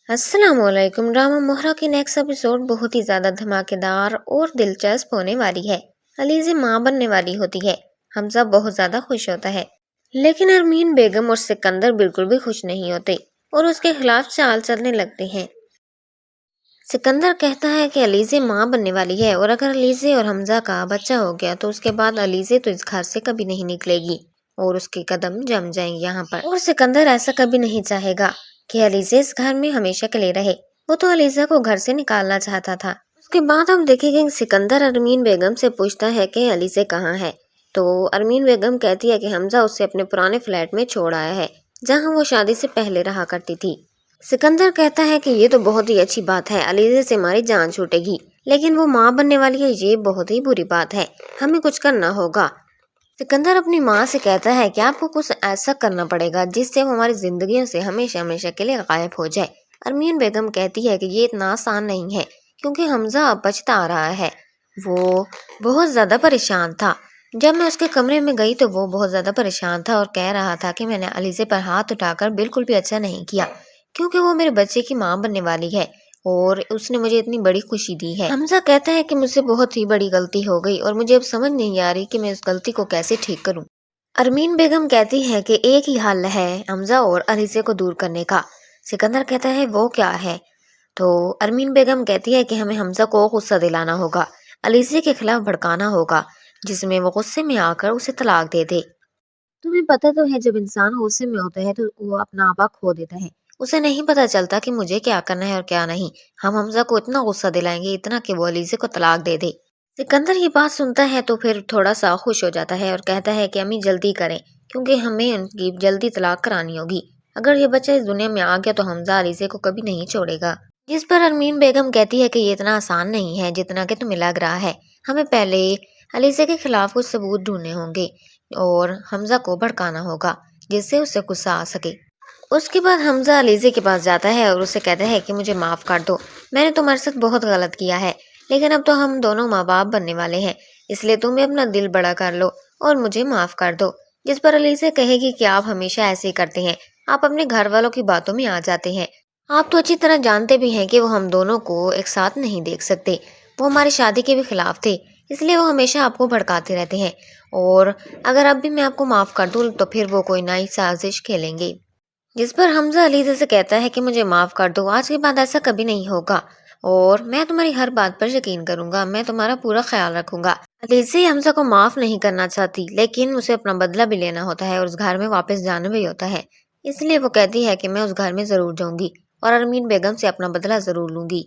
السلام علیکم۔ ڈرامہ مہرا کی نیکسٹ ایپیسوڈ بہت ہی زیادہ دھماکےدار اور دلچسپ ہونے والی ہے۔ علیزہ ماں بننے والی ہوتی ہے۔ حمزہ بہت زیادہ خوش ہوتا ہے، لیکن ارمین بیگم اور سکندر بالکل بھی خوش نہیں ہوتے اور اس کے خلاف چال چلنے لگتے ہیں۔ سکندر کہتا ہے کہ علیزہ ماں بننے والی ہے اور اگر علیزہ اور حمزہ کا بچہ ہو گیا تو اس کے بعد علیزہ تو اس گھر سے کبھی نہیں نکلے گی اور اس کے قدم جم جائیں گے یہاں پر، اور سکندر ایسا کبھی نہیں چاہے گا کہ علیزہ اس گھر میں ہمیشہ کے لیے رہے۔ وہ تو علیزہ کو گھر سے نکالنا چاہتا تھا۔ اس کے بعد ہم دیکھیں گے سکندر ارمین بیگم سے پوچھتا ہے کہ علیزہ کہاں ہے، تو ارمین بیگم کہتی ہے کہ حمزہ اسے اپنے پرانے فلیٹ میں چھوڑ آیا ہے جہاں وہ شادی سے پہلے رہا کرتی تھی۔ سکندر کہتا ہے کہ یہ تو بہت ہی اچھی بات ہے، علیزہ سے ہماری جان چھوٹے گی، لیکن وہ ماں بننے والی ہے، یہ بہت ہی بری بات ہے، ہمیں کچھ کرنا ہوگا۔ سکندر اپنی ماں سے کہتا ہے کہ آپ کو کچھ ایسا کرنا پڑے گا جس سے وہ ہماری زندگیوں سے ہمیشہ ہمیشہ کے لیے غائب ہو جائے۔ ارمین بیگم کہتی ہے کہ یہ اتنا آسان نہیں ہے کیونکہ حمزہ اب بچتا آ رہا ہے، وہ بہت زیادہ پریشان تھا۔ جب میں اس کے کمرے میں گئی تو وہ بہت زیادہ پریشان تھا اور کہہ رہا تھا کہ میں نے علیزہ پر ہاتھ اٹھا کر بالکل بھی اچھا نہیں کیا کیونکہ وہ میرے بچے کی ماں بننے والی ہے اور اس نے مجھے اتنی بڑی خوشی دی ہے۔ حمزہ کہتا ہے کہ مجھ سے بہت ہی بڑی غلطی ہو گئی اور مجھے اب سمجھ نہیں آ رہی کہ میں اس غلطی کو کیسے ٹھیک کروں۔ ارمین بیگم کہتی ہے کہ ایک ہی حل ہے حمزہ اور علیزہ کو دور کرنے کا۔ سکندر کہتا ہے وہ کیا ہے؟ تو ارمین بیگم کہتی ہے کہ ہمیں حمزہ کو غصہ دلانا ہوگا، علیزہ کے خلاف بھڑکانا ہوگا جس میں وہ غصے میں آ کر اسے طلاق دے دے۔ تمہیں پتہ تو ہے جب انسان غصے میں ہوتا ہے تو وہ اپنا آپا کھو دیتا ہے، اسے نہیں پتہ چلتا کہ مجھے کیا کرنا ہے اور کیا نہیں۔ ہم حمزہ کو اتنا غصہ دلائیں گے، اتنا کہ وہ علیزہ کو طلاق دے دے۔ سکندر یہ بات سنتا ہے تو پھر تھوڑا سا خوش ہو جاتا ہے اور کہتا ہے کہ امی جلدی کریں کیونکہ ہمیں ان کی جلدی طلاق کرانی ہوگی۔ اگر یہ بچہ اس دنیا میں آ گیا تو حمزہ علیزہ کو کبھی نہیں چھوڑے گا۔ جس پر ارمین بیگم کہتی ہے کہ یہ اتنا آسان نہیں ہے جتنا کہ تمہیں لگ رہا ہے، ہمیں پہلے علیزہ کے خلاف کچھ ثبوت ڈھونڈنے ہوں گے اور حمزہ کو بھڑکانا ہوگا جس سے اسے غصہ آ سکے۔ اس کے بعد حمزہ علیزہ کے پاس جاتا ہے اور اسے کہتا ہے کہ مجھے معاف کر دو، میں نے تمہارے ساتھ بہت غلط کیا ہے، لیکن اب تو ہم دونوں ماں باپ بننے والے ہیں، اس لیے تم اپنا دل بڑا کر لو اور مجھے معاف کر دو۔ جس پر علیزہ کہے گی کہ آپ ہمیشہ ایسے ہی کرتے ہیں، آپ اپنے گھر والوں کی باتوں میں آ جاتے ہیں، آپ تو اچھی طرح جانتے بھی ہیں کہ وہ ہم دونوں کو ایک ساتھ نہیں دیکھ سکتے، وہ ہماری شادی کے بھی خلاف تھے، اس لیے وہ ہمیشہ آپ کو بھڑکاتے رہتے ہیں، اور اگر اب بھی میں آپ کو معاف کر دوں تو پھر وہ کوئی نئی سازش کھیلیں گے۔ جس پر حمزہ علیزہ سے کہتا ہے کہ مجھے معاف کر دو، آج کے بعد ایسا کبھی نہیں ہوگا اور میں تمہاری ہر بات پر یقین کروں گا، میں تمہارا پورا خیال رکھوں گا۔ علیزہ حمزہ کو معاف نہیں کرنا چاہتی لیکن اسے اپنا بدلہ بھی لینا ہوتا ہے اور اس گھر میں واپس جانا بھی ہوتا ہے، اس لیے وہ کہتی ہے کہ میں اس گھر میں ضرور جاؤں گی اور ارمین بیگم سے اپنا بدلہ ضرور لوں گی۔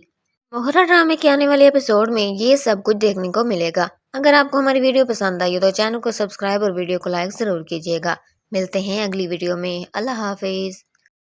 مہرا ڈرامے کے آنے والے ایپیسوڈ میں یہ سب کچھ دیکھنے کو ملے گا۔ اگر آپ کو ہماری ویڈیو پسند آئی ہو تو چینل کو سبسکرائب اور ویڈیو کو لائک ضرور کیجیے گا۔ ملتے ہیں اگلی ویڈیو میں، اللہ حافظ۔